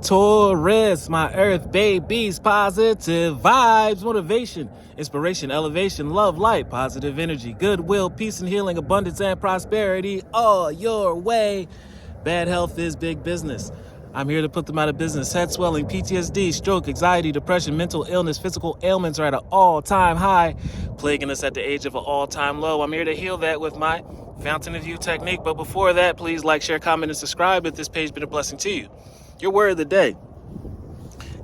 Taurus, my earth babies, positive vibes, motivation, inspiration, elevation, love, light, positive energy, goodwill, peace and healing, abundance and prosperity all your way. Bad health is big business. I'm here to put them out of business. Head swelling, PTSD, stroke, anxiety, depression, mental illness, physical ailments are at an all-time high, plaguing us at the age of an all-time low. I'm here to heal that with my Fountain of Youth technique. But before that, please like, share, comment, and subscribe if this page has been a blessing to you. Your word of the day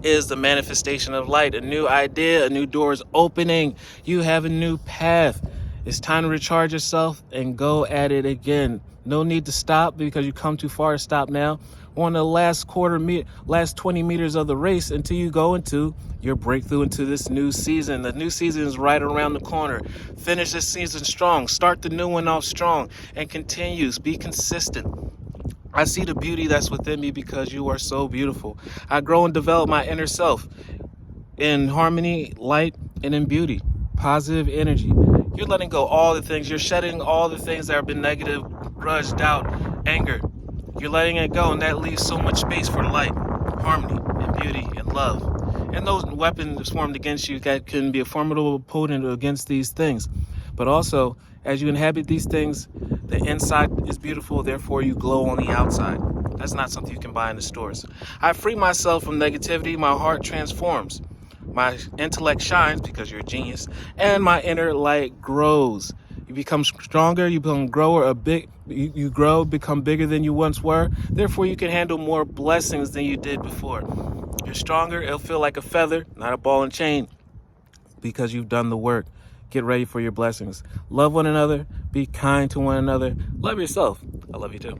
is the manifestation of light. A new idea, a new door is opening. You have a new path. It's time to recharge yourself and go at it again. No need to stop because you come too far to stop now. We're on the last 20 meters of the race until you go into your breakthrough into this new season. The new season is right around the corner. Finish this season strong. Start the new one off strong and continue. Be consistent. I see the beauty that's within me because you are so beautiful. I grow and develop my inner self in harmony, light, and in beauty. Positive energy. You're letting go all the things. You're shedding all the things that have been negative, grudge, doubt, anger. You're letting it go, and that leaves so much space for light, harmony, and beauty, and love. And those weapons formed against you that can be a formidable opponent against these things. But also, as you inhabit these things, the inside is beautiful, therefore you glow on the outside. That's not something you can buy in the stores. I free myself from negativity, my heart transforms. My intellect shines because you're a genius, and my inner light grows. You become stronger, you become you grow, become bigger than you once were. Therefore, you can handle more blessings than you did before. You're stronger, it'll feel like a feather, not a ball and chain, because you've done the work. Get ready for your blessings. Love one another. Be kind to one another. Love yourself. I love you too.